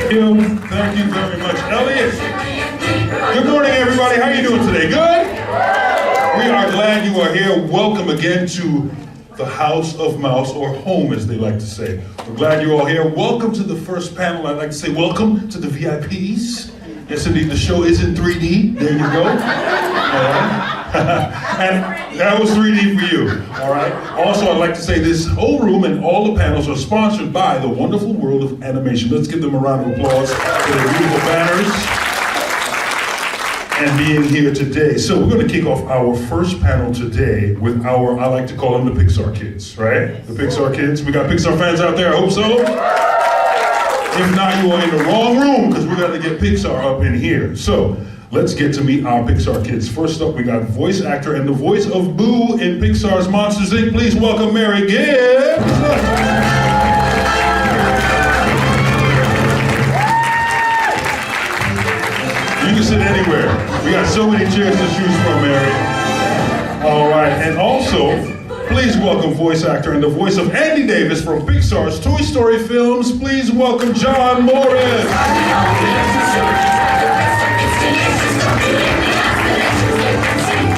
Kim, thank you very much. Elliot, good morning, everybody. How are you doing today? Good? We are glad you are here. Welcome again to the House of Mouse, or home, as they like to say. We're glad you're all here. Welcome to the first panel. I'd like to say welcome to the VIPs. Yes, indeed, the show is in 3D. There you go. All right. And that was 3D for you, all right? Also, I'd like to say this whole room and all the panels are sponsored by the wonderful world of animation. Let's give them a round of applause for their beautiful banners and being here today. So we're going to kick off our first panel today with our, I like to call them the Pixar kids, right? The Pixar kids. We got Pixar fans out there, I hope so. If not, you are in the wrong room because we're going to get Pixar up in here. So let's get to meet our Pixar kids. First up, we got voice actor and the voice of Boo in Pixar's Monsters, Inc. Please welcome Mary Gibbs. You can sit anywhere. We got so many chairs to choose from, Mary. All right, and also, please welcome voice actor and the voice of Andy Davis from Pixar's Toy Story films. Please welcome John Morris.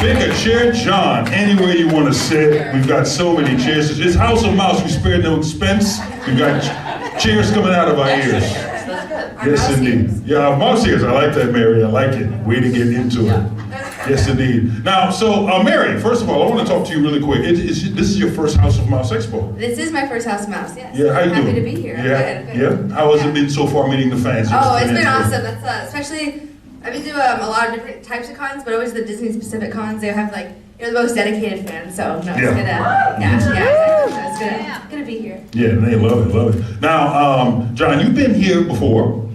Pick a chair, John, anywhere you want to sit. We've got so many chairs. It's House of Mouse, we spared no expense. We've got chairs coming out of our ears. Yes, indeed. Yeah, mouse ears, I like that, Mary, I like it. Way to get into it. Yes, indeed. Now, so, Mary, first of all, I want to talk to you really quick. This is your first House of Mouse Expo. This is my first House of Mouse, yes. Yeah, how you I'm doing? happy to be here. Yeah, Good. yeah. How has it been so far meeting the fans? Oh, it's been awesome. That's especially, I've been to a lot of different types of cons, but always the Disney specific cons. They have like, the most dedicated fans. So no, it's gonna, it's gonna be here. Yeah, they love it. Now, John, you've been here before,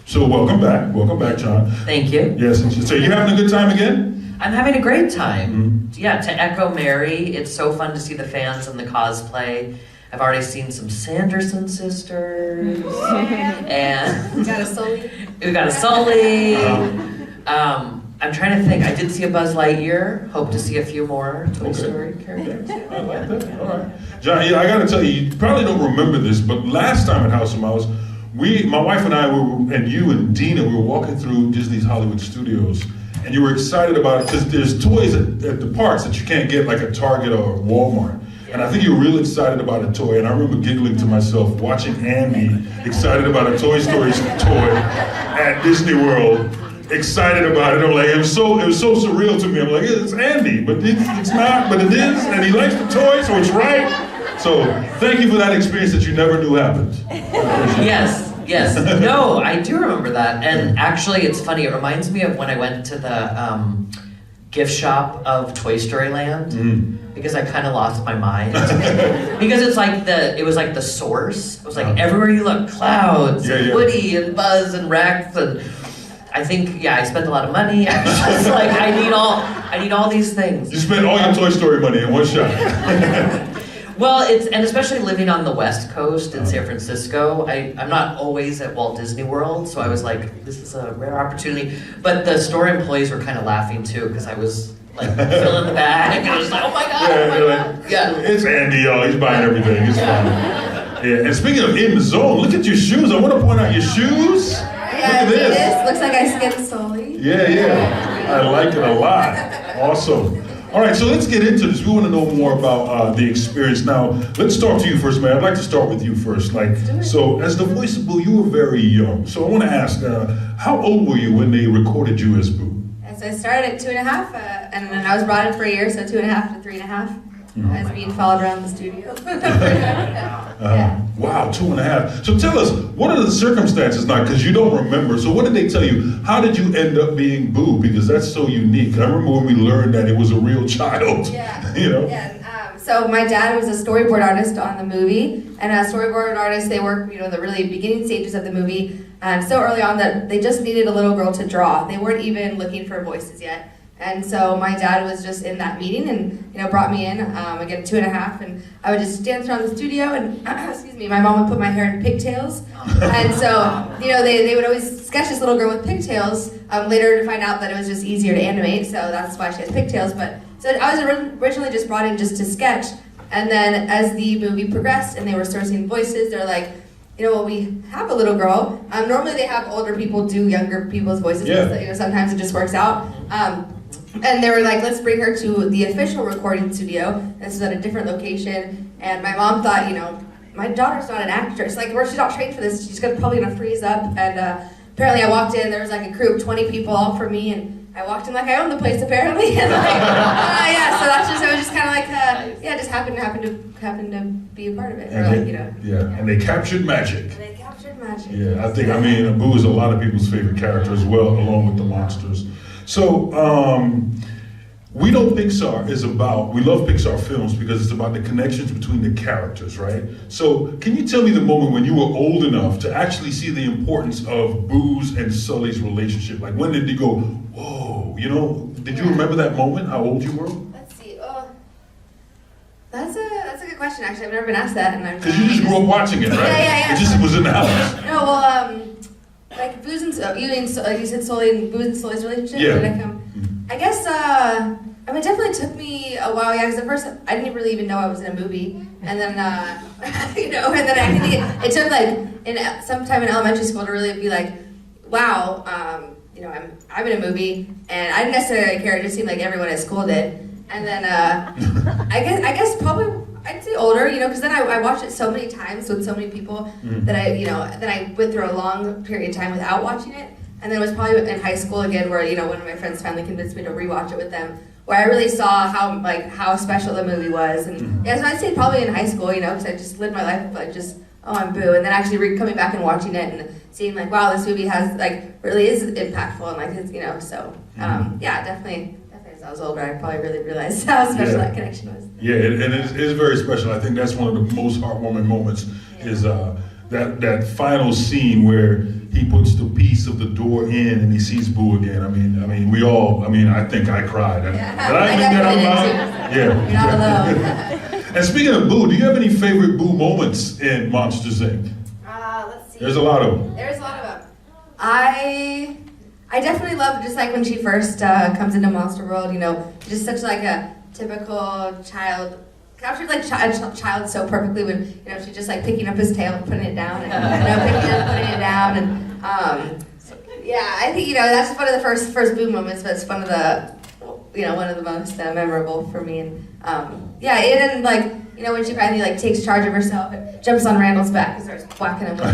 so welcome back, John. Thank you. Yes, so you're having a good time again? I'm having a great time. Yeah, to echo Mary, it's so fun to see the fans and the cosplay. I've already seen some Sanderson sisters, and We got a Sully. I'm trying to think. I did see a Buzz Lightyear. Hope to see a few more Toy Story characters. I like that. All right, John. Yeah, I got to tell you, you probably don't remember this, but last time at House of Mouse, my wife and I and you and Dina, we were walking through Disney's Hollywood Studios. And you were excited about it because there's toys at the parks that you can't get like at Target or Walmart. And I think you were real excited about a toy. And I remember giggling to myself, watching Andy excited about a Toy Story toy at Disney World, excited about it. I'm like, it was so surreal to me. I'm like, it's Andy, but it's not, but it is. And he likes the toy, so it's right. So thank you for that experience that you never knew happened. Yes. No, I do remember that. And actually, it's funny. It reminds me of when I went to the gift shop of Toy Story Land because I kind of lost my mind. Because it was like the source. It was like everywhere you look, clouds, and Woody and Buzz and Rex, and I think I spent a lot of money. I was just like, I need all these things. You spent all your Toy Story money in one shot. Well, and especially living on the West Coast in San Francisco, I'm not always at Walt Disney World, so I was like, this is a rare opportunity. But the store employees were kind of laughing too, because I was like filling the bag. I was like, oh my God. It's Andy, y'all. He's buying everything. It's fine. Yeah. And speaking of in the zone, look at your shoes. I want to point out your shoes. Yeah, look at this. Looks like I skipped Sully. Yeah. I like it a lot. Awesome. All right, so let's get into this. We want to know more about the experience. Now, let's talk to you first, man. I'd like to start with you first. So as the voice of Boo, you were very young. So I want to ask, how old were you when they recorded you as Boo? So I started at 2.5, and then I was brought in for a year, so 2.5 to 3.5. I was being followed around the studio. Wow, 2.5. So tell us, what are the circumstances now? Because you don't remember. So what did they tell you? How did you end up being Boo? Because that's so unique. I remember when we learned that it was a real child. So my dad was a storyboard artist on the movie, and as storyboard artists, they work, the really beginning stages of the movie, and so early on that they just needed a little girl to draw. They weren't even looking for voices yet. And so my dad was just in that meeting and brought me in, again 2.5, and I would just dance around the studio and, excuse me, my mom would put my hair in pigtails. And so, they would always sketch this little girl with pigtails, later to find out that it was just easier to animate, so that's why she has pigtails. But so I was originally just brought in just to sketch, and then as the movie progressed and they were sourcing voices, they're like, well, we have a little girl. Normally they have older people do younger people's voices, Yeah. but sometimes it just works out. And they were like, let's bring her to the official recording studio. This is at a different location. And my mom thought, my daughter's not an actress. Like, she's not trained for this. She's probably gonna freeze up. And apparently I walked in, there was like a crew of 20 people all for me. And I walked in like I owned the place apparently. And like, yeah, so it was just kind of like, just happened to be a part of it. Or like, Yeah, and they captured magic. They captured magic. Yeah, I think, Boo is a lot of people's favorite character as well, along with the monsters. So, we know Pixar is about, we love Pixar films because it's about the connections between the characters, right? So, can you tell me the moment when you were old enough to actually see the importance of Boo's and Sully's relationship? Like, when did you go, whoa, did you remember that moment, how old you were? Let's see, that's a good question, actually. I've never been asked that. Because you just grew up watching it, right? Yeah. It just was in the house. No, well, like Boo's and you said Sully and Boo's and Sully's relationship. Yeah. I guess it definitely took me a while. Yeah, because at first I didn't really even know I was in a movie, and then and then I think it took like sometime in elementary school to really be like, wow, I'm in a movie, and I didn't necessarily care. It just seemed like everyone at school did. And then I guess probably I'd say older, because then I watched it so many times with so many people that then I went through a long period of time without watching it. And then it was probably in high school again where, one of my friends finally convinced me to rewatch it with them, where I really saw how special the movie was. And yeah, so I'd say probably in high school, because I just lived my life like just, oh, I'm Boo. And then actually coming back and watching it and seeing like, wow, this movie has really is impactful and it's, so yeah, definitely. As I was older, I probably really realized how special that connection was. Yeah, and it is very special. I think that's one of the most heartwarming moments is that final scene where he puts the piece of the door in and he sees Boo again. I think I cried. I definitely did too. Yeah. You're not alone. And speaking of Boo, do you have any favorite Boo moments in Monsters, Inc.? Let's see. There's a lot of them. There's a lot of them. I definitely love just like when she first comes into Monster World, just such like a typical child, captured like child so perfectly when, she's just like picking up his tail and putting it down and, picking it up, putting it down and, yeah, I think, that's one of the first Boo moments, but it's one of the most memorable for me and, yeah, and like, when she finally takes charge of herself and jumps on Randall's back and starts whacking him with a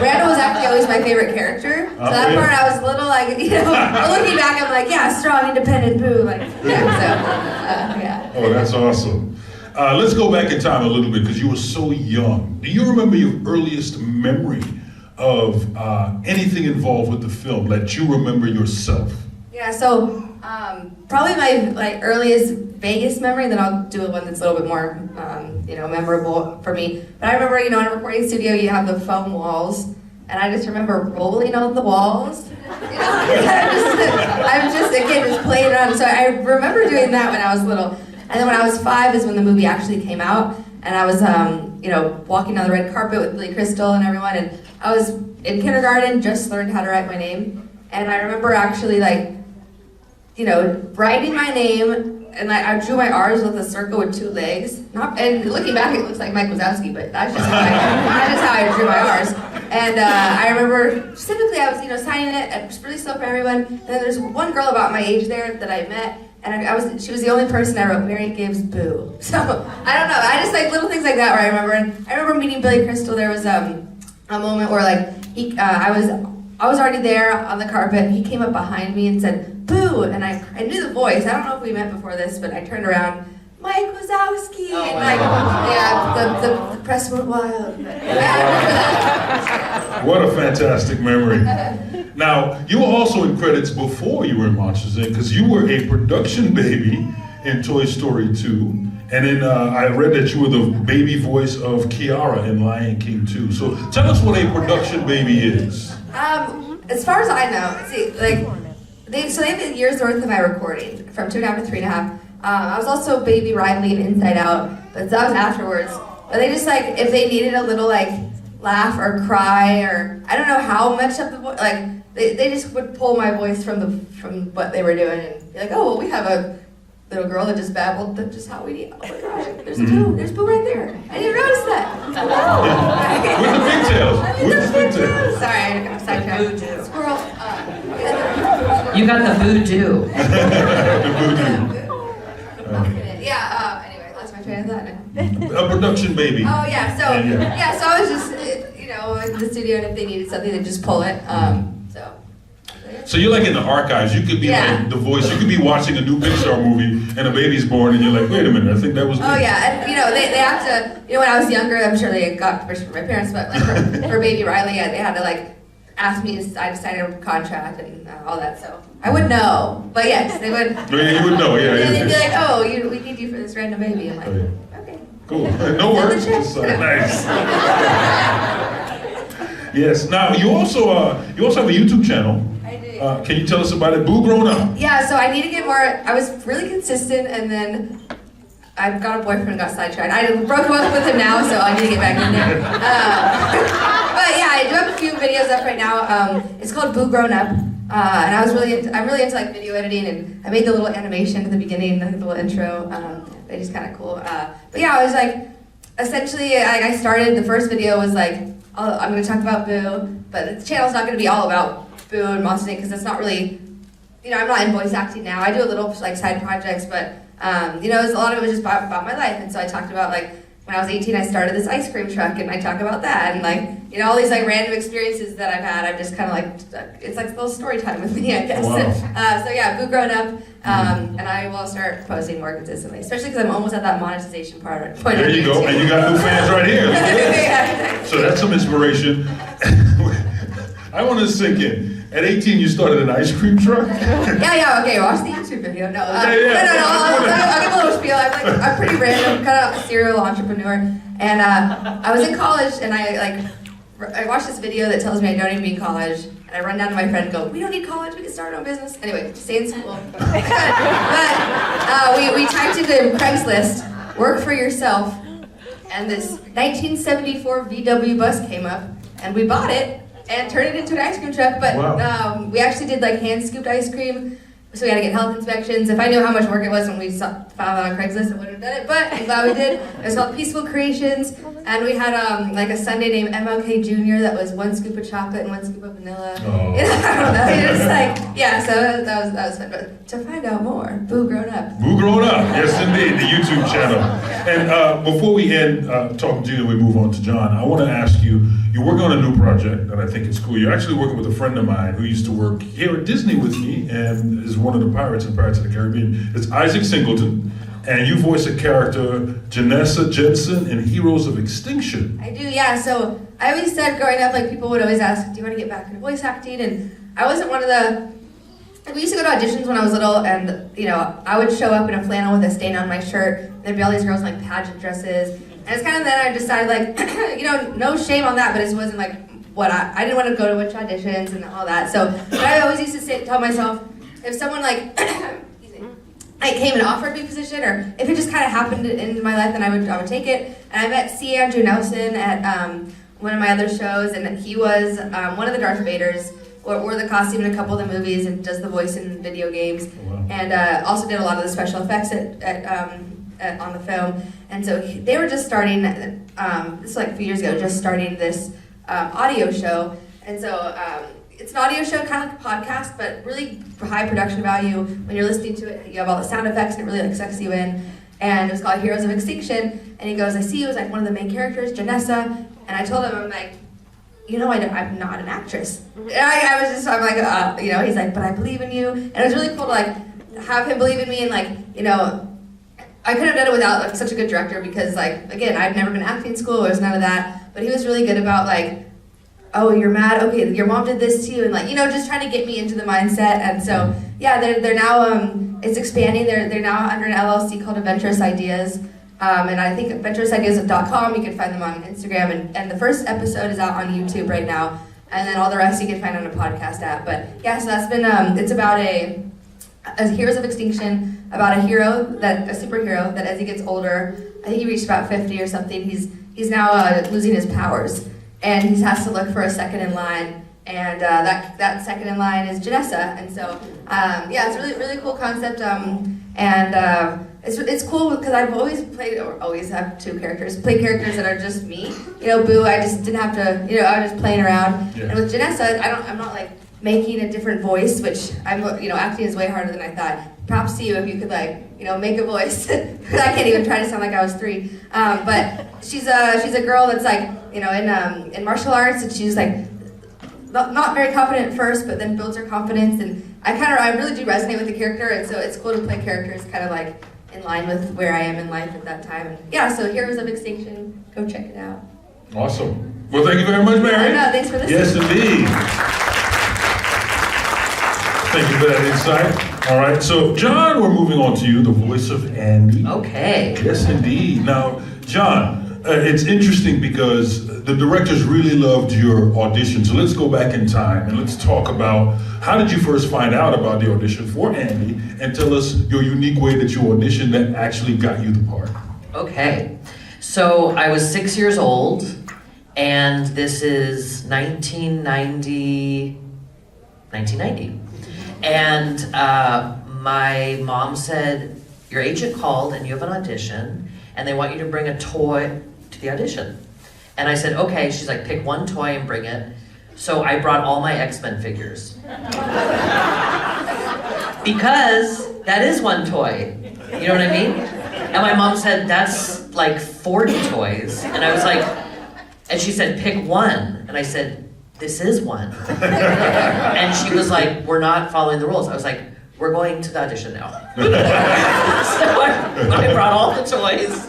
Randall was actually always my favorite character. So that part I was a little looking back, I'm like, yeah, strong, independent Boo. Yeah. Oh, that's awesome. Let's go back in time a little bit because you were so young. Do you remember your earliest memory of anything involved with the film that you remember yourself? Yeah, so probably my earliest, vaguest memory, then I'll do one that's a little bit more, memorable for me. But I remember, in a recording studio, you have the foam walls, and I just remember rolling on the walls. I'm just a kid just playing around. So I remember doing that when I was little. And then when I was 5 is when the movie actually came out, and I was, walking down the red carpet with Billy Crystal and everyone, and I was in kindergarten, just learned how to write my name. And I remember actually writing my name, and I drew my R's with a circle with 2 legs. And looking back, it looks like Mike Wazowski, but that's just how I drew my R's. And I remember specifically, I was signing it, and it was really slow for everyone. And then there's one girl about my age there that I met, and she was the only person I wrote Mary Gibbs Boo. So I don't know, I just little things like that where I remember. And I remember meeting Billy Crystal. There was a moment where I was already there on the carpet. He came up behind me and said, Boo! And I knew the voice. I don't know if we met before this, but I turned around, Mike Wazowski! The press went wild. What a fantastic memory. Now, you were also in credits before you were in Monsters, Inc. because you were a production baby in Toy Story 2. And then I read that you were the baby voice of Kiara in Lion King 2. So tell us what a production baby is. As far as I know, they have a year's worth of my recording, from 2.5 to 3.5. I was also Baby Riley in Inside Out, but that was afterwards. But they just if they needed a little laugh or cry or I don't know how much of the voice, they just would pull my voice from what they were doing and be like, oh well, we have little girl that just babbled just how we eat. Oh my gosh, there's Boo right there. I didn't notice that. With the pigtails. With the pigtails. Sorry, I got sidetracked. Squirrel. You got the voodoo. The voodoo. Yeah, anyway, lost my train of thought now. A production baby. Oh yeah, so so I was just in the studio, and if they needed something, they'd just pull it. So you're like in the archives. You could be like the voice. You could be watching a new Pixar movie and a baby's born, and you're like, wait a minute, I think that was me. Oh yeah, and they have to. When I was younger, I'm sure they got permission from my parents, but like for baby Riley, they had to like ask me to sign a contract and all that. So I would know, but yes, they would. You would know, yeah. They'd be like, oh, we need you for this random baby. I'm like, okay. Cool. No worries. Nice. Yes. Now you also have a YouTube channel. I do. Can you tell us about it? Boo Grown Up. Yeah. So I need to get more. I was really consistent, and then I got a boyfriend and got sidetracked. I broke up with him now, so I need to get back in there. But yeah, I do have a few videos up right now. It's called Boo Grown Up, and I'm really into like video editing, and I made the little animation at the beginning, the little intro. They're just kind of cool. But yeah, I was like, essentially, I started. The first video was like, I'm going to talk about Boo, but the channel's not going to be all about Boo and Monster Inc. because that's not really, I'm not in voice acting now. I do a little like side projects, but a lot of it was just about my life. And so I talked about like when I was 18, I started this ice cream truck, and I talk about that, and like all these like random experiences that I've had. I'm just kind of like it's like a little story time with me, I guess. Wow. So yeah, Boo Grown Up, and I will start posting more consistently, especially because I'm almost at that monetization point. There you go, and you got new fans right here. Yeah. So that's some inspiration. I want to sink in. At 18, you started an ice cream truck? Yeah, okay, watch the YouTube video. No, No. I'll give a little spiel. I'm pretty random, kind of a serial entrepreneur. And I was in college, and I watched this video that tells me I don't need to be in college. And I run down to my friend and go, we don't need college, we can start our own business. Anyway, stay in school. But we typed into Craigslist, work for yourself. And this 1974 VW bus came up, and we bought it. And turned it into an ice cream truck, but we actually did like hand scooped ice cream, so we had to get health inspections. If I knew how much work it was when we found it on Craigslist, I wouldn't have done it, but I'm glad we did. It was called Peaceful Creations, and we had like a sundae named MLK Jr. that was 1 scoop of chocolate and 1 scoop of vanilla. Oh. I don't know, it was like, so that was fun. But to find out more, Boo Grown Up. Boo Grown Up, yes indeed, the YouTube channel. And before we end talking to you and we move on to John, I want to ask you, you're working on a new project, and I think it's cool. You're actually working with a friend of mine who used to work here at Disney with me and is one of the pirates in Pirates of the Caribbean. It's Isaac Singleton, and you voice a character, Janessa Jensen, in Heroes of Extinction. I do, yeah. So I always said growing up, like people would always ask, do you want to get back into voice acting? And I wasn't one of the, we used to go to auditions when I was little, and I would show up in a flannel with a stain on my shirt, and there'd be all these girls in like pageant dresses. And it's kind of then I decided like, no shame on that, but it just wasn't like what I didn't want to go to a bunch of auditions and all that. So, but I always used to tell myself, if someone like came and offered me a position, or if it just kind of happened in my life, then I would take it. And I met C. Andrew Nelson at one of my other shows, and he was one of the Darth Vaders, wore the costume in a couple of the movies, and does the voice in video games, and also did a lot of the special effects on the film. And so they were just starting, this was like a few years ago, just starting this audio show. And so it's an audio show, kind of like a podcast, but really high production value. When you're listening to it, you have all the sound effects, and it really like sucks you in. And it was called Heroes of Extinction. And he goes, I see you as like one of the main characters, Janessa. And I told him, I'm like, I'm not an actress. And he's like, but I believe in you. And it was really cool to like have him believe in me, and like, I couldn't have done it without like such a good director, because like, again, I've never been acting school, there was none of that, but he was really good about like, oh, you're mad, okay, your mom did this to you, and like, just trying to get me into the mindset. And so, yeah, they're now, it's expanding, they're now under an LLC called Adventurous Ideas, and I think adventurousIdeas.com, you can find them on Instagram, and the first episode is out on YouTube right now, and then all the rest you can find on a podcast app. But yeah, so that's been, it's about a Heroes of Extinction, about a superhero that as he gets older, I think he reached about 50 or something, he's now losing his powers, and he has to look for a second in line, and that second in line is Janessa. And so yeah, it's a really, really cool concept. And it's cool because I've always played, or always have two characters, play characters that are just me. You know, Boo, I just didn't have to, you know, I was just playing around. Yeah. And with Janessa, I'm not like making a different voice, which you know, acting is way harder than I thought. Props to you if you could like, you know, make a voice. I can't even try to sound like I was 3. But she's a girl that's like, you know, in martial arts, and she's like not very confident at first, but then builds her confidence. And I really do resonate with the character, and so it's cool to play characters kind of like in line with where I am in life at that time. And yeah, so Heroes of Extinction, go check it out. Awesome. Well, thank you very much, Mary. No, thanks for listening. Yes, indeed. Thank you for that insight. All right, so John, we're moving on to you, the voice of Andy. Okay. Yes, indeed. Now, John, it's interesting because the directors really loved your audition. So let's go back in time and let's talk about how did you first find out about the audition for Andy, and tell us your unique way that you auditioned that actually got you the part. Okay. So I was 6 years old, and this is 1990. And my mom said, your agent called and you have an audition, and they want you to bring a toy to the audition. And I said, okay. She's like, pick one toy and bring it. So I brought all my X-Men figures. Because that is one toy. You know what I mean? And my mom said, that's like 40 toys. And I was like, and she said, pick one. And I said, this is one. And she was like, we're not following the rules. I was like, we're going to the audition now. So I brought all the toys.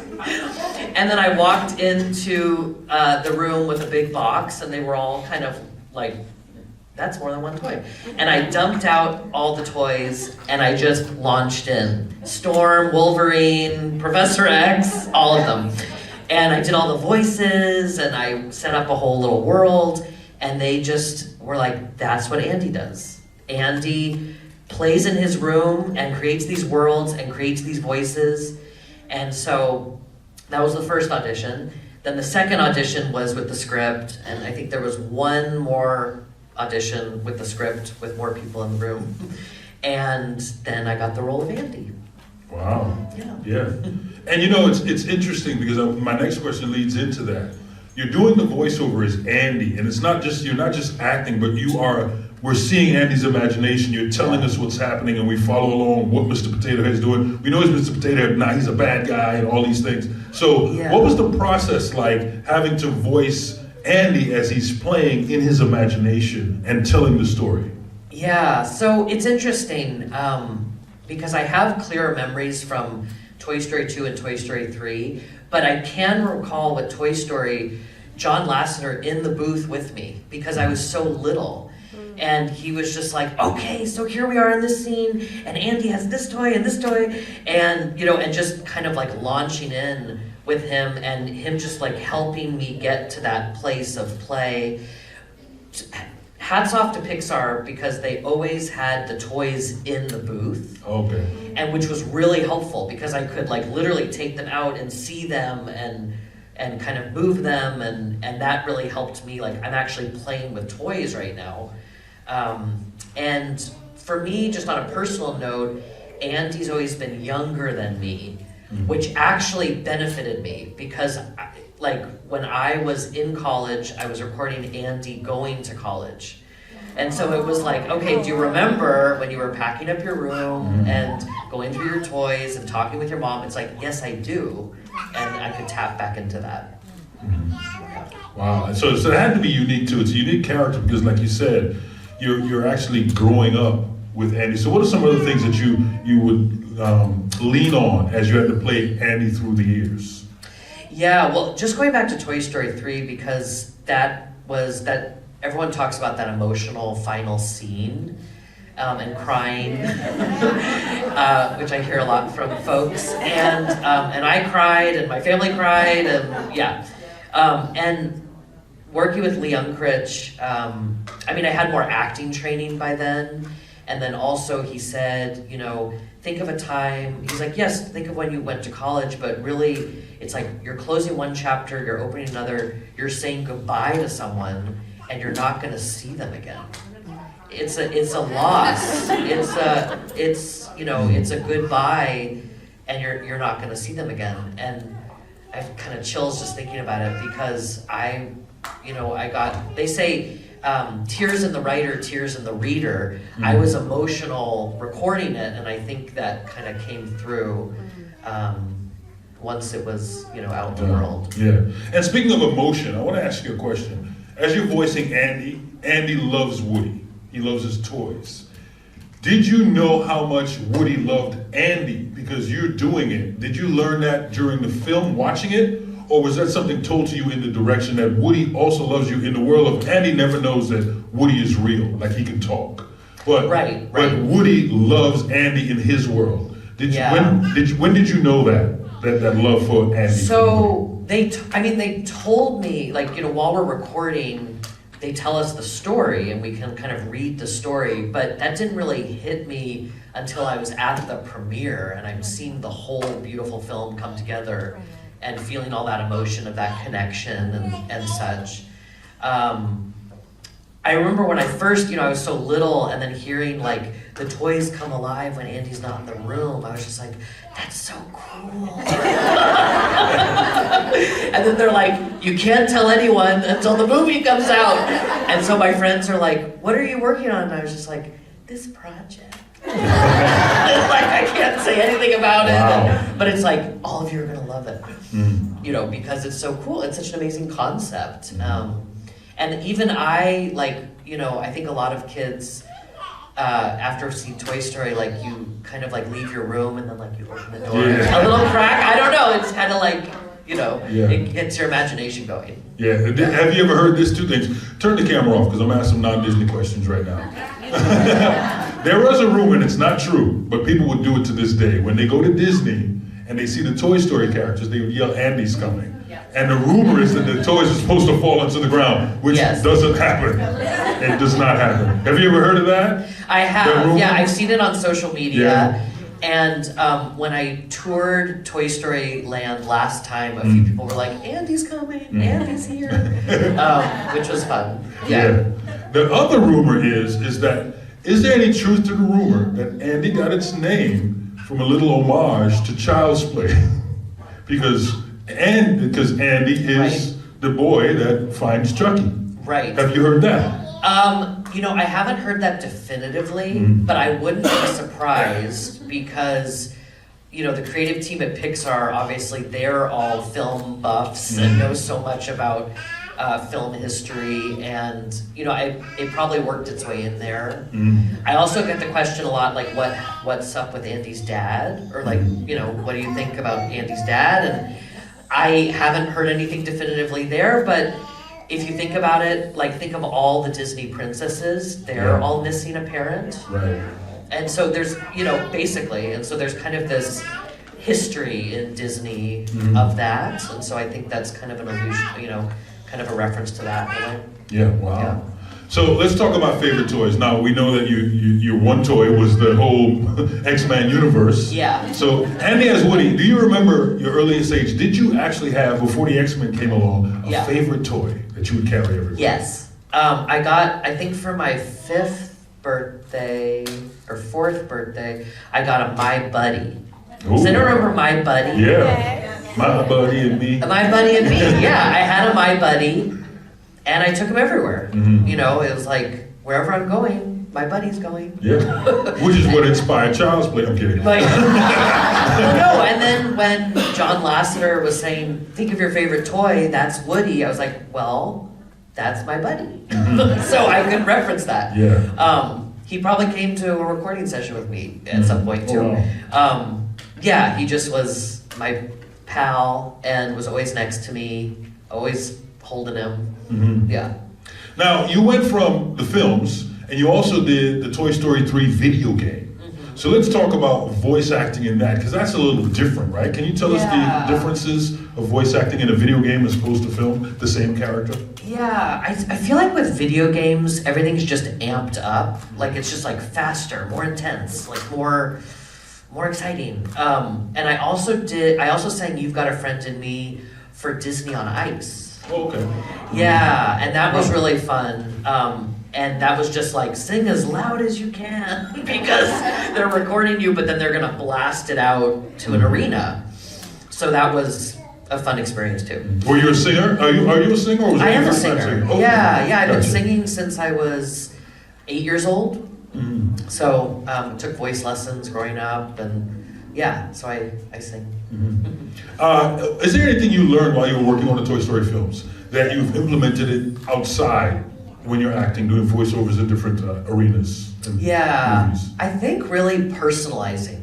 And then I walked into the room with a big box, and they were all kind of like, that's more than one toy. And I dumped out all the toys, and I just launched in. Storm, Wolverine, Professor X, all of them. And I did all the voices, and I set up a whole little world, and they just were like, that's what Andy does. Andy plays in his room and creates these worlds and creates these voices. And so that was the first audition. Then the second audition was with the script, and I think there was one more audition with the script with more people in the room. And then I got the role of Andy. Wow. Yeah. And you know, it's interesting because my next question leads into that. You're doing the voiceover as Andy, and it's not just, you're not just acting, but we're seeing Andy's imagination. You're telling us what's happening, and we follow along what Mr. Potato Head's doing. We know he's Mr. Potato Head, now he's a bad guy and all these things. So what was the process like having to voice Andy as he's playing in his imagination and telling the story? Yeah, so it's interesting because I have clearer memories from Toy Story 2 and Toy Story 3, but I can recall with Toy Story, John Lasseter in the booth with me because I was so little. And he was just like, okay, so here we are in this scene, and Andy has this toy and this toy, and you know, and just kind of like launching in with him, and him just like helping me get to that place of play. Hats off to Pixar because they always had the toys in the booth. Okay. And which was really helpful because I could like literally take them out and see them and kind of move them, and that really helped me. Like, I'm actually playing with toys right now. And for me, just on a personal note, Andy's always been younger than me, which actually benefited me because like when I was in college, I was recording Andy going to college. And so it was like, okay, do you remember when you were packing up your room and going through your toys and talking with your mom? It's like, yes, I do. And I could tap back into that. Wow, so it had to be unique too. It's a unique character because like you said, you're actually growing up with Andy. So what are some other things that you would lean on as you had to play Andy through the years? Yeah, well, just going back to Toy Story 3 because that everyone talks about that emotional final scene and crying, which I hear a lot from folks, and I cried and my family cried, and yeah, and working with Lee Unkrich, I mean, I had more acting training by then, and then also he said, you know, think of a time, he's like, yes, think of when you went to college, but really, it's like you're closing one chapter, you're opening another, you're saying goodbye to someone, and you're not gonna see them again. it's a loss. It's it's a goodbye, and you're not going to see them again. And I have kind of chills just thinking about it because they say tears in the writer, tears in the reader. I was emotional recording it, and I think that kind of came through once it was out in the world. Yeah. And speaking of emotion, I want to ask you a question. As you're voicing Andy loves Woody. He loves his toys. Did you know how much Woody loved Andy because you're doing it? Did you learn that during the film, watching it? Or was that something told to you in the direction that Woody also loves you in the world of Andy never knows that Woody is real, like he can talk. But Woody loves Andy in his world. When did you know that love for Andy? So they told me, while we're recording, they tell us the story and we can kind of read the story, but that didn't really hit me until I was at the premiere and I'm seeing the whole beautiful film come together and feeling all that emotion of that connection and such. I remember when I first, I was so little and then hearing the toys come alive when Andy's not in the room, I was just like, that's so cool. And then they're like, you can't tell anyone until the movie comes out. And so my friends are like, what are you working on? And I was just like, this project. I can't say anything about it. But it's like, all of you are gonna love it. Because it's so cool. It's such an amazing concept. And even I think a lot of kids, after seeing Toy Story, you kind of leave your room and then you open the door, a little crack. I don't know. It's kind of it gets your imagination going. Yeah. Have you ever heard this? Two things. Turn the camera off because I'm asking some non-Disney questions right now. There was a rumor, and it's not true, but people would do it to this day. When they go to Disney and they see the Toy Story characters, they would yell, "Andy's coming." And the rumor is that the toys are supposed to fall into the ground, which doesn't happen. It does not happen. Have you ever heard of that? I have. Yeah, I've seen it on social media. Yeah. And when I toured Toy Story Land last time, a few people were like, "Andy's coming, Andy's here," which was fun. Yeah. The other rumor is there any truth to the rumor that Andy got its name from a little homage to Child's Play? because Andy is the boy that finds Chucky. Right. Have you heard that? I haven't heard that definitively, but I wouldn't be surprised because, the creative team at Pixar, obviously they're all film buffs and know so much about film history, and it probably worked its way in there. I also get the question a lot, what's up with Andy's dad, or what do you think about Andy's dad? And I haven't heard anything definitively there, but if you think about it, think of all the Disney princesses, they're all missing a parent. Right. And so there's, and so there's kind of this history in Disney of that, and so I think that's kind of an allusion, kind of a reference to that. Yeah, wow. Yeah. So let's talk about favorite toys. Now, we know that your one toy was the whole X-Men universe. Yeah. So, Andy as Woody, do you remember your earliest age? Did you actually have, before the X-Men came along, a favorite toy that you would carry everywhere? Yes. I got, I think for my 5th birthday, or 4th birthday, I got a My Buddy. Ooh. Does anyone remember My Buddy? Yeah. My Buddy and Me. My Buddy and Me, yeah. I had a My Buddy. And I took him everywhere. It was like, wherever I'm going, my buddy's going. Yeah, which is what inspired Child's Play. I'm kidding. No, and then when John Lasseter was saying, think of your favorite toy, that's Woody, I was like, well, that's my buddy. So I could reference that. Yeah. He probably came to a recording session with me at some point too. Wow. He just was my pal and was always next to me, always holding him. Yeah. Now, you went from the films, and you also did the Toy Story 3 video game. So let's talk about voice acting in that, because that's a little different, right? Can you tell us the differences of voice acting in a video game as opposed to film, the same character? Yeah, I feel like with video games, everything's just amped up. It's just faster, more intense, more exciting. And I also sang You've Got a Friend in Me for Disney on Ice. Oh, okay. Yeah, and that was really fun. And that was just like, sing as loud as you can because they're recording you, but then they're gonna blast it out to an arena. So that was a fun experience too. Were you a singer? Are you a singer? Or was I am a your singer. friend okay. Yeah, I've been Gotcha. singing since I was 8 years old. Mm-hmm. So took voice lessons growing up, and yeah, so I sing. Mm-hmm. Is there anything you learned while you were working on the Toy Story films that you've implemented it outside when you're acting, doing voiceovers in different arenas? And Yeah, movies? I think really personalizing,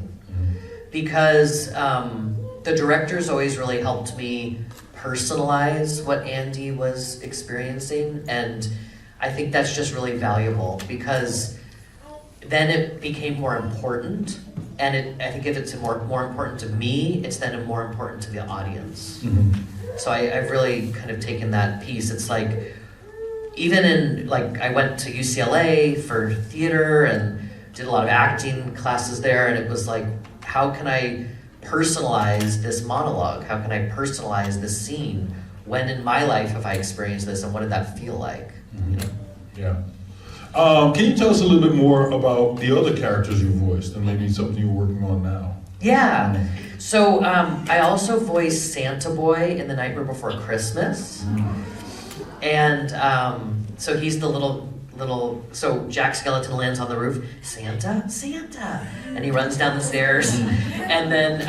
because the directors always really helped me personalize what Andy was experiencing, and I think that's just really valuable because then it became more important, and I think if it's more important to me, it's then more important to the audience. Mm-hmm. So I've really kind of taken that piece. It's like, even in, like, I went to UCLA for theater and did a lot of acting classes there, and it was like, how can I personalize this monologue? How can I personalize this scene? When in my life have I experienced this, and what did that feel like? Mm-hmm. You know? Yeah. Can you tell us a little bit more about the other characters you voiced and maybe something you're working on now? Yeah. So I also voiced Santa Boy in The Nightmare Before Christmas. And so he's the so Jack Skellington lands on the roof, Santa, and he runs down the stairs, and then,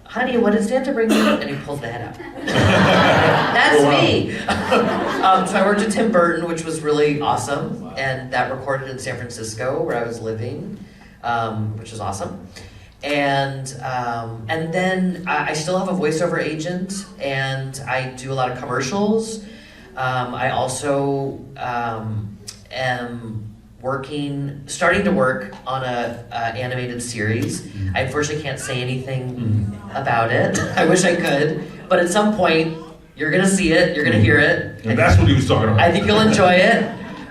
honey, what did Santa bring you? And he pulls the head out. That's Oh, wow. me. So I worked with Tim Burton, which was really awesome, and that recorded in San Francisco, where I was living, which was awesome. And then I still have a voiceover agent, and I do a lot of commercials. I also am starting to work on a animated series. I unfortunately can't say anything about it. I wish I could, but at some point you're gonna see it, you're gonna hear it. And that's what he was talking about. I think you'll enjoy it.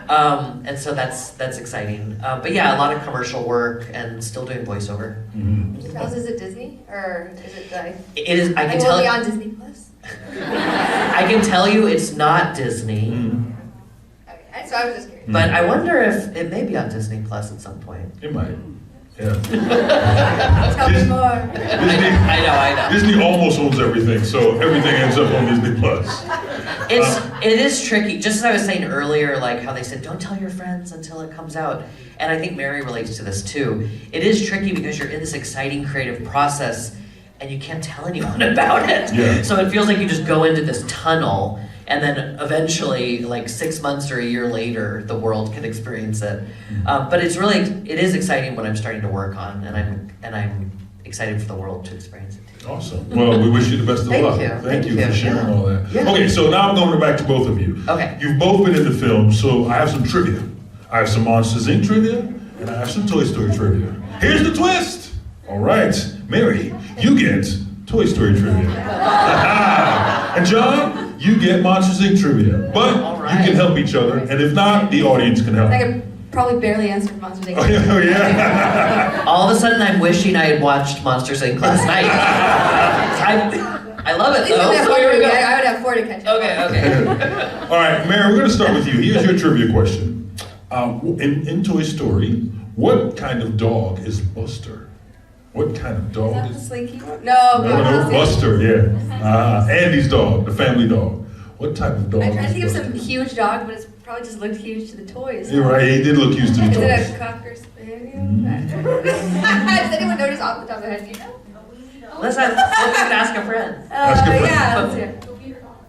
And so that's exciting. But yeah, a lot of commercial work and still doing voiceover. Mm-hmm. Is it Disney or is it like? It is. I can Will tell. it be on Disney Plus? I can tell you it's not Disney. Mm-hmm. Okay, so I was just curious. But I wonder if it may be on Disney Plus at some point. It might. Yeah. Tell me more. I know. Disney almost owns everything, so everything ends up on Disney Plus. It is tricky. Just as I was saying earlier, like how they said, don't tell your friends until it comes out. And I think Mary relates to this too. It is tricky because you're in this exciting creative process and you can't tell anyone about it. Yeah. So it feels like you just go into this tunnel, and then eventually, like 6 months or a year later, the world can experience it. But it is exciting what I'm starting to work on, and I'm excited for the world to experience it too. Awesome. Well, we wish you the best of Thank luck. you. Thank you for sharing Yeah. all that. Yeah. Okay, so now I'm going back to both of you. Okay. You've both been in the film, so I have some trivia. I have some Monsters, Inc. trivia, and I have some Toy Story trivia. Here's the twist. All right, Mary, you get Toy Story trivia. And John, you get Monsters, Inc. trivia. But All right. you can help each other, and if not, the audience can help. I could probably barely answer Monsters Inc. Oh, yeah. All of a sudden, I'm wishing I had watched Monsters Inc. last night. I love At it least though. I So here we go. I would have 4 to catch up. Okay. All right, Mary, we're going to start with you. Here's your trivia question. In Toy Story, what kind of dog is Buster? What kind of Is dog that the is... Slinky one? No, No, Buster, yeah. Andy's dog, the family dog. What type of dog I tried to is think of Buster? some huge dog, but it's probably just looked huge to the toys. You're right, he did look used to the Is it toys. a cocker spaniel? Does anyone know just off the top of their head? Do you know? Let's ask a friend. Ask a friend. Yeah, let's hear.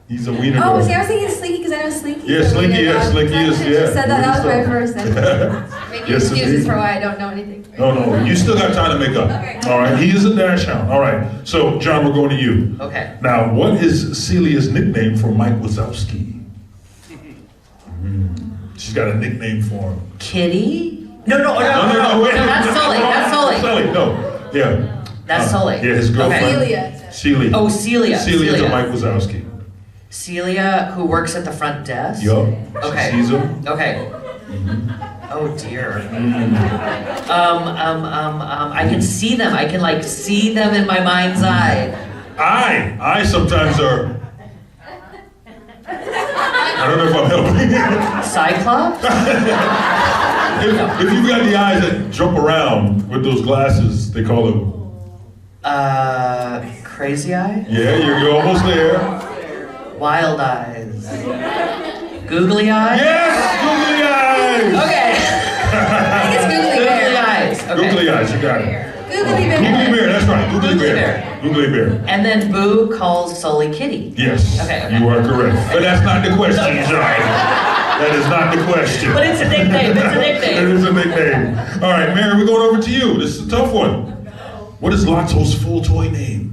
He's a wiener Oh, dog. see, I was thinking Slinky because I know Slinky. Yeah, Slinky, yeah, Slinky is, yeah. Just said that was my Wiener first. dog. Making Yes, excuses indeed. for why I don't know anything. No, you still got time to make up. Okay. All right, he is a dash hound. All right, so John, we're going to you. Okay. Now, what is Celia's nickname for Mike Wazowski? She's got a nickname for him. Kitty? No, No, wait. No, that's Sully. That's Sully. Sully, no. Yeah. That's Sully. Yeah, his girlfriend. Celia. Celia. Oh, Celia. Celia's a Mike Wazowski. Celia, who works at the front desk? Yup. Okay. She sees him. Okay. Oh dear. I can see them. I can like see them in my mind's eye. I sometimes are. I don't know if I'm helping. Cyclops? If you've got the eyes that jump around with those glasses, they call them. Crazy eye? Yeah, you're almost there. Wild eyes. Googly eyes? Yes, googly eyes. Okay. I think it's googly bear. Googly eyes. Okay. Googly eyes, you got it. Googly bear. Googly bear, that's right. Googly bear. Googly bear. And then Boo calls Sully Kitty. Yes, Okay. you are correct. But that's not the question, John. That is not the question. But it's a nickname. It's a It nickname. is a nickname. All right, Mary, we're going over to you. This is a tough one. What is Lotso's full toy name?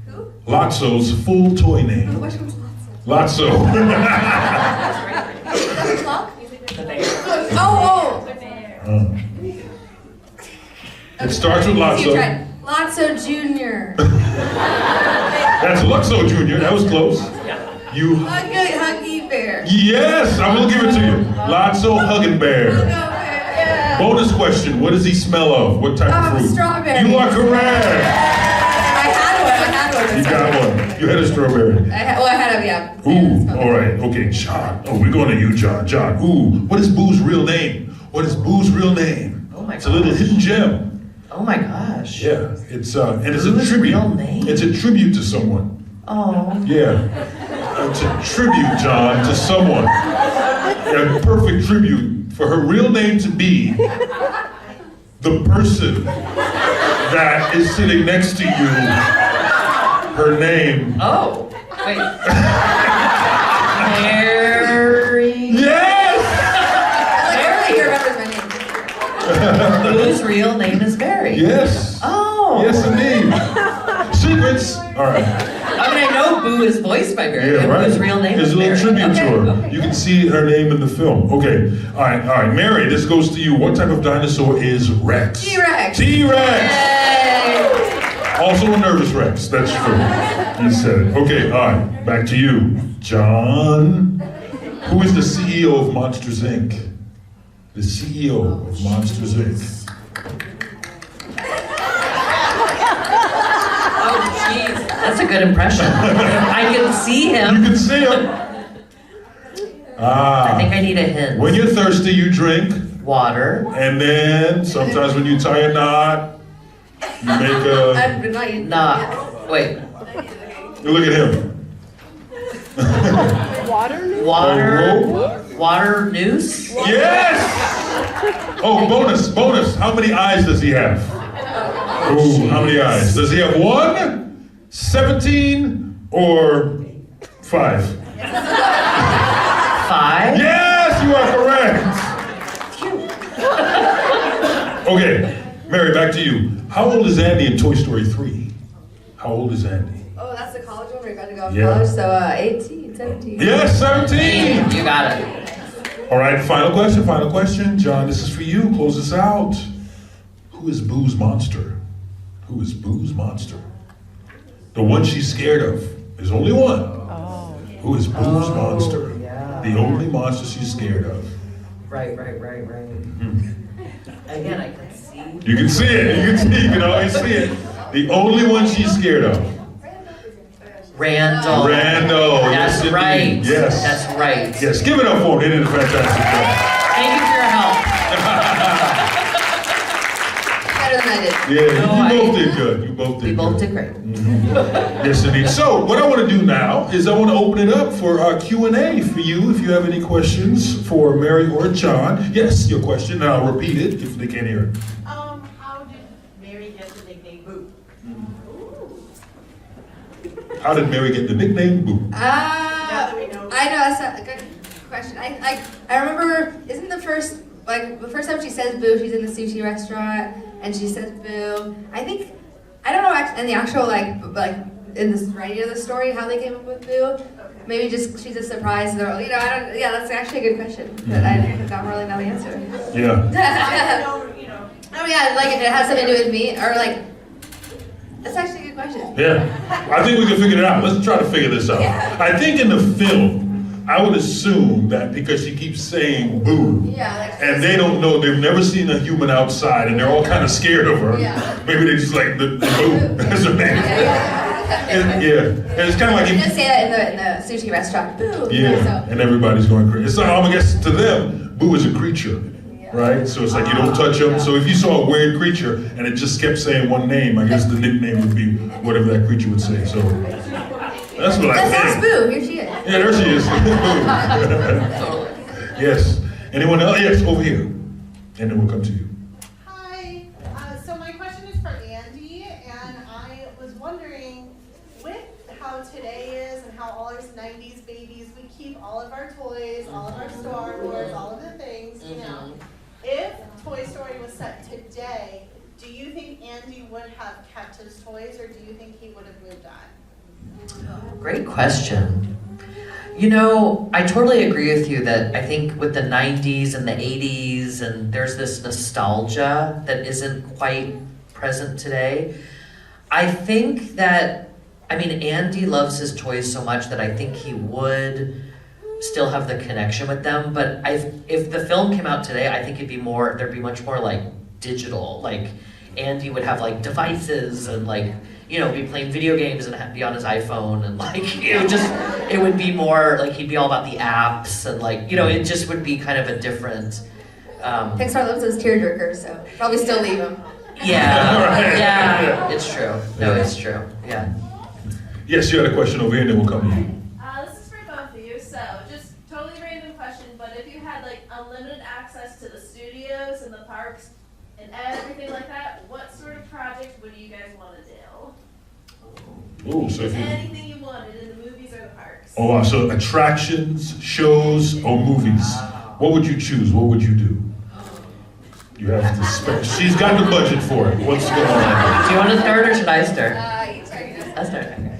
Who? Lotso's full toy name. Which one's Lotso? Lotso. Does it talk? The bear. Oh, It starts with You Lotso. tried. Lotso Jr. That's Luxo Jr. That was close. You. Huggy bear. Yes, I will give it to you. Lotso Huggin' Bear. Yeah. Bonus question: what does he smell of? What type of fruit? Strawberry. You are correct. I had one. You got one. You had a strawberry. I had a, yeah. Ooh, all right, okay, John. Oh, we're going to you, John. John, ooh, what is Boo's real name? What is Boo's real name? Oh my It's a little gosh. hidden gem. Oh my gosh. Yeah, it's and it's a Boo's tribute. real name? It's a tribute to someone. Oh. Yeah, it's a tribute, John, to someone. A perfect tribute for her real name to be the person that is sitting next to you. Her name. Oh. Wait. Mary. Yes! Everybody here remembers my name. Boo's real name is Mary. Yes. Oh. Yes, indeed. Secrets. All right. I mean, I know Boo is voiced by Mary. Yeah, and right. Boo's real name There's is a little Mary. tribute to her. Okay, You can see her name in the film. Okay. All right. Mary, this goes to you. What type of dinosaur is Rex? T-Rex. T-Rex. Yay. Also a nervous Rex. That's true. You said it. Okay. All right. Back to you, John. Who is the CEO of Monsters Inc.? The CEO of Monsters Inc. Oh, jeez. That's a good impression. I can see You him. can see him. I think I need a hint. When you're thirsty, you drink. Water. And then sometimes when you tie a knot, you make a. I'm not you. Nah. Wait. You look at him. Water. Water noose? Yes! Oh, bonus. How many eyes does he have? Ooh, how many eyes? Does he have 1, 17, or 5? 5? Yes, you are correct. Okay, Mary, back to you. How old is Andy in Toy Story 3? How old is Andy? Oh, that's the college one where you're about to go to Yeah. college. So 18, 17. Yes, 17. You got it. All right, final question. John, this is for you. Close this out. Who is Boo's monster? Who is Boo's monster? The one she's scared of. There's only one. Who is Boo's monster? yeah. The only monster she's scared of. Right. Again, I can see. You can see it. You can always see it. The only one she's scared of. Randall. Randall. That's Yes, right. indeed. Yes. That's right. Yes, give it up for him. They did a fantastic job. Thank you for your help. Better than I did. Yeah, No, you both did good. You both did We both good. did great. Yes, indeed. So, what I want to do now is I want to open it up for Q&A for you. If you have any questions for Mary or John. Yes, your question, and I'll repeat it if they can't hear it. How did Mary get the nickname Boo? How did Mary get the nickname Boo? Now that we know. I know that's a good question. I remember, isn't the first time she says Boo, she's in the sushi restaurant and she says Boo. I don't know in the actual like in this writing of the story how they came up with Boo. Maybe just she's a surprise. They're yeah, that's actually a good question, but I don't really know the answer. Yeah. Oh yeah, like if it has something to do with me or like. That's actually a good question. Yeah. I think we can figure it out. Let's try to figure this out. Yeah. I think in the film, I would assume that because she keeps saying Boo. Yeah. And they don't know, they've never seen a human outside, and they're all kind of scared of her. Yeah. Maybe they just like the Boo. That's her name. Yeah. And it's kind of like You just say that in the sushi restaurant. Boo. yeah, and everybody's going crazy. It's like, I guess to them, Boo is a creature, right? So it's like you don't touch them. So if you saw a weird creature and it just kept saying one name, I guess the nickname would be whatever that creature would say. So that's what I That's think. Boo. Here she is. Yeah, there she is. Yes. Anyone else? Yes, over here. And then we'll come to you. Hi, so my question is for Andy, and I was wondering, with how today is and how all us 90s babies, we keep all of our toys, all of our Star Wars, all of the things, you know. If Toy Story was set today, do you think Andy would have kept his toys, or do you think he would have moved on? Great question. You know, I totally agree with you that I think with the 90s and the 80s, and there's this nostalgia that isn't quite present today. I think that, I mean, Andy loves his toys so much that I think he would still have the connection with them, but if the film came out today, I think there'd be much more like digital, like Andy would have like devices and like, you know, be playing video games and be on his iPhone and like, it would be more like he'd be all about the apps and like, you know, it just would be kind of a different. Pixar loves those tearjerkers, so probably still leave them. Yeah, it's true. No, it's true. Yeah. Yes, you had a question over here, and then we'll come to you. This is for both of you, so just totally random question, but if you had like unlimited access to the studios and the parks and everything like that, what sort of project would you guys want to do? Oh, so if you, Anything you wanted in the movies or the parks. oh, wow, so attractions, shows, or movies. What would you choose? What would you do? You have to spend. She's got the budget for it. What's going on? Do you want to start or should I start? Sorry. I'll start. Okay.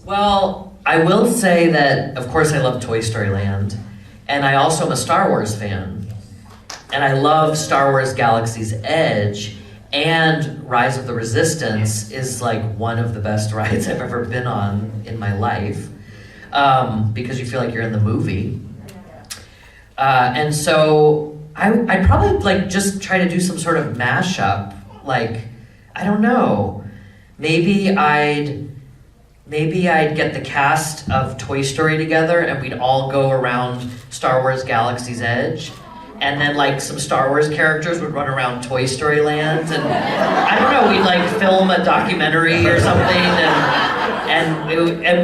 Well, I will say that, of course, I love Toy Story Land, and I also am a Star Wars fan. And I love Star Wars Galaxy's Edge, and Rise of the Resistance is like one of the best rides I've ever been on in my life, because you feel like you're in the movie. And so I'd probably like just try to do some sort of mashup, like, I don't know, maybe I'd get the cast of Toy Story together and we'd all go around Star Wars Galaxy's Edge. And then like some Star Wars characters would run around Toy Story Land, and I don't know, we'd like film a documentary or something, and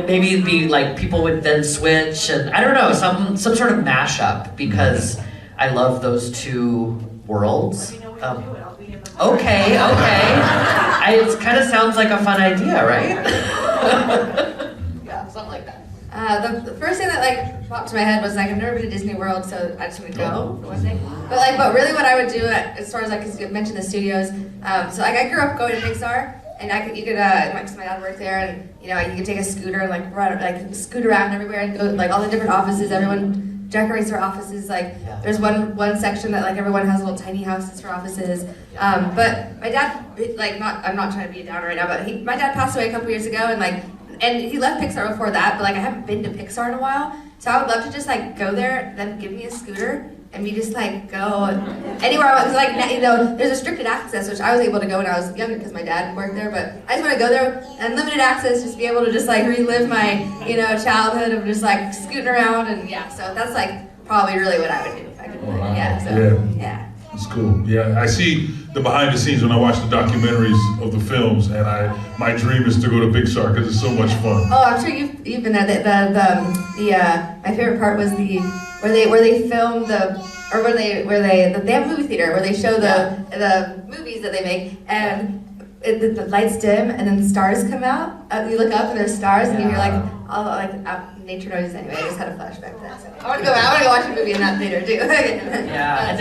maybe it'd be like people would then switch, and I don't know, some sort of mashup, because I love those two worlds. Okay. It kind of sounds like a fun idea, right? Yeah, something like that. The first thing that like popped to my head was like I've never been to Disney World, so I just would go for one thing. But really, what I would do as far as like, 'cause you mentioned the studios, so like I grew up going to Pixar, and my dad worked there, and you know you could take a scooter and like scoot around everywhere and go like all the different offices. Everyone decorates their offices. Like there's one section that like everyone has little tiny houses for offices. But my dad, like I'm not trying to be a downer right now, but my dad passed away a couple years ago, and he left Pixar before that, but like I haven't been to Pixar in a while, so I would love to just like go there, then give me a scooter, and we just like go anywhere I want. Cause like you know, there's restricted access, which I was able to go when I was younger because my dad worked there. But I just want to go there, unlimited access, just be able to just like relive my childhood of just like scooting around, and yeah. So that's like probably really what I would do if I could. Wow. Yeah. So yeah. It's cool. Yeah, I see the behind the scenes when I watch the documentaries of the films, and my dream is to go to Pixar because it's so much fun. Oh, I'm sure you've been there. My favorite part was where they film they have a movie theater where they show the movies that they make, and the lights dim and then the stars come out. You look up and there's stars, and you hear like all like nature noises. Anyway, I just had a flashback to that. So I want to go watch a movie in that theater too. Yeah, and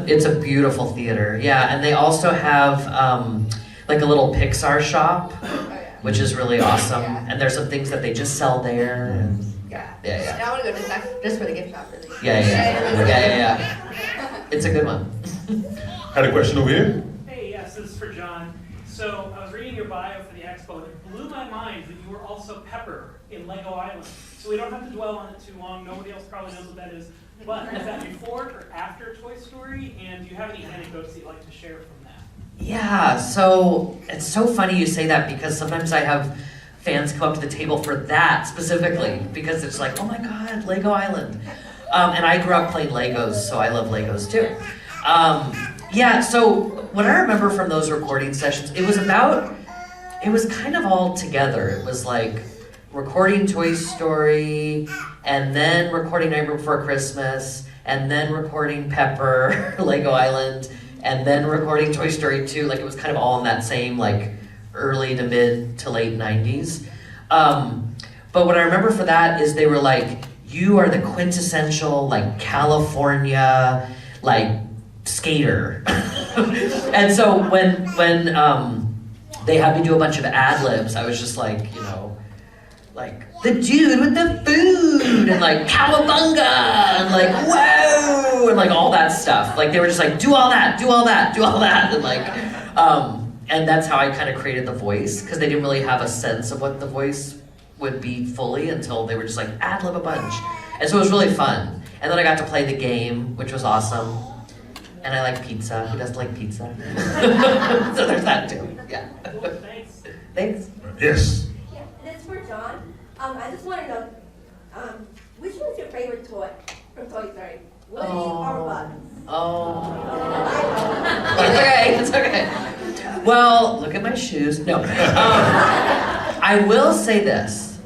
it's a beautiful theater. Yeah, and they also have like a little Pixar shop, which is really awesome. Yeah. And there's some things that they just sell there. And Yeah. Yeah. I want to go just for the gift shop, really. Yeah. It's a good one. Had a question over here? Hey, yes, this is for John. So I was reading your bio for the Expo, and it blew my mind that you were also Pepper in Lego Island. So we don't have to dwell on it too long. Nobody else probably knows what that is. But is that before or after Toy Story? And do you have any anecdotes that you'd like to share from that? Yeah, so it's so funny you say that because sometimes I have fans come up to the table for that specifically because it's like, oh my God, Lego Island. And I grew up playing Legos, so I love Legos too. Yeah, so what I remember from those recording sessions, it was kind of all together. It was like recording Toy Story, and then recording Nightmare Before Christmas, and then recording Pepper, Lego Island, and then recording Toy Story 2. Like it was kind of all in that same like early to mid to late 90s. But what I remember for that is they were like, you are the quintessential like California like skater. And so when they had me do a bunch of ad libs, I was just like, you know, like the dude with the food and like cowabunga and like whoa and like all that stuff. Like they were just like do all that and like and that's how I kind of created the voice because they didn't really have a sense of what the voice would be fully until they were just like ad lib a bunch. And so it was really fun. And then I got to play the game, which was awesome. And I like pizza. Who doesn't like pizza? So there's that too. Yeah. Cool, thanks. Thanks. Yes. Yeah, this is for John. I just want to know, which was your favorite toy from Toy Story? Woody or Buzz? Oh. It's okay. Well, look at my shoes. No. I will say this.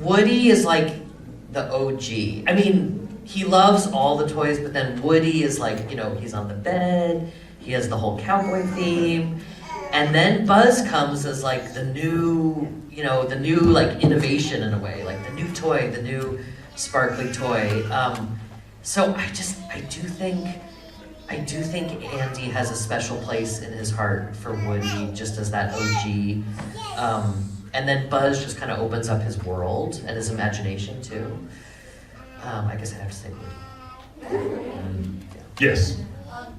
Woody is like the OG. I mean, he loves all the toys, but then Woody is like, you know, he's on the bed, he has the whole cowboy theme, and then Buzz comes as like the new, you know, the new like innovation in a way, like the new toy, the new sparkly toy. So I do think Andy has a special place in his heart for Woody, just as that OG. And then Buzz just kind of opens up his world and his imagination too. I guess I'd have to say Woody. Yes.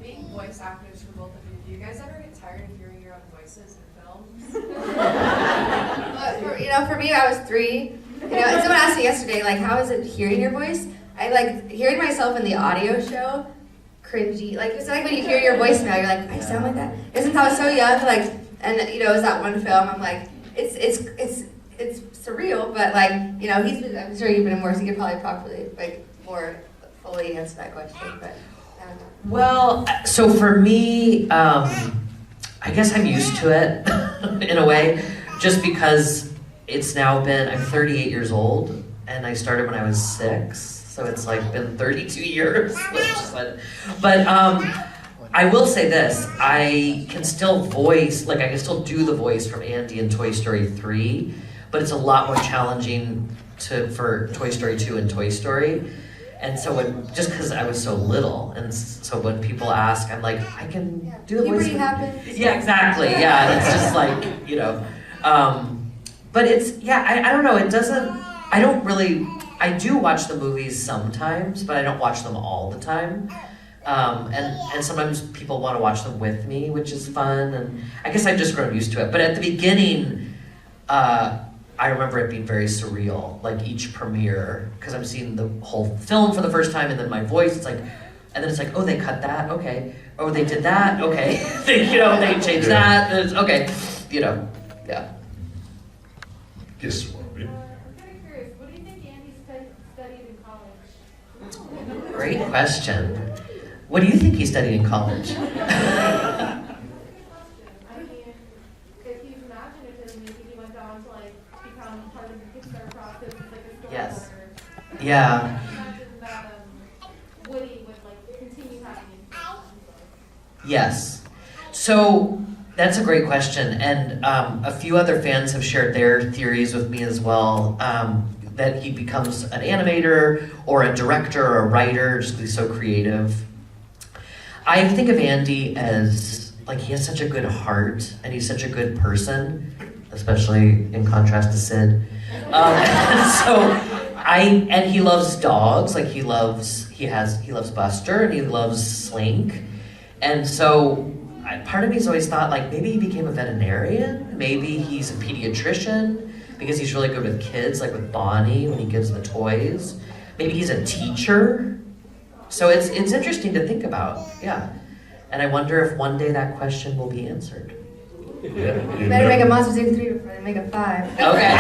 Being voice actors for both of you, do you guys ever get tired of hearing your own voices in films? For me, I was 3. And someone asked me yesterday, like, how is it hearing your voice? I like hearing myself in the audio show, cringy. Like it's like when you hear your voice now, you're like, I sound like that. Since I was so young, like, and it was that one film. I'm like, it's surreal, but like, I'm sure you've been in more, so you could probably properly, like, more fully answer that question. But I don't know. Well, so for me, I guess I'm used to it in a way, just because it's now been, I'm 38 years old, and I started when I was 6. So it's like been 32 years. But I will say this, I can still voice, like I can still do the voice from Andy in Toy Story 3, but it's a lot more challenging for Toy Story 2 and Toy Story. And so just because I was so little, and so when people ask, I'm like, I can do the voice. Puberty happens. Yeah, exactly, yeah, it's just like, but it's, I don't know, it doesn't, I do watch the movies sometimes, but I don't watch them all the time. And sometimes people want to watch them with me, which is fun, and I guess I've just grown used to it. But at the beginning, I remember it being very surreal, like each premiere, because I'm seeing the whole film for the first time, and then my voice, it's like, and then it's like, oh, they cut that, okay. Oh, they did that, okay. They changed that, it's, okay, yeah. Yes, Robbie. I'm kind of curious, what do you think Andy studied in college? Great question. What do you think he studied in college? I mean, if he's imaginative, maybe he went on to like become part of the Pixar process as like a storyboarder. Yes. Yeah. I imagine that Woody would like continue having influence. Yes. So that's a great question, and a few other fans have shared their theories with me as well, that he becomes an animator or a director or a writer just because he's so creative. I think of Andy as, like, he has such a good heart, and he's such a good person, especially in contrast to Sid. And he loves dogs, like he loves Buster, and he loves Slink. And so part of me's always thought, like, maybe he became a veterinarian, maybe he's a pediatrician, because he's really good with kids, like with Bonnie when he gives the toys. Maybe he's a teacher. So it's interesting to think about, yeah. And I wonder if one day that question will be answered. Yeah, You better make a Monsters Inc. 3 before they make a 5. Okay.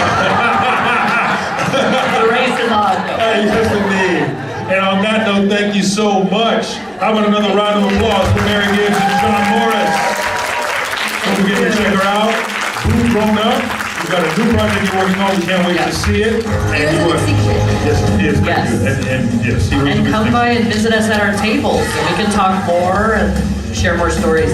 The race is on. Yes, indeed. And on that note, thank you so much. How about another round of applause for Mary Gibbs and John Morris? Don't forget to check her out. Who's Grown Up? We've got a new project you're working on. We can't wait to see it. Heroes of Extinction. Yes, yes, thank Yes. you. And yes, Heroes And of come Extinction. by and visit us at our tables so we can talk more and share more stories.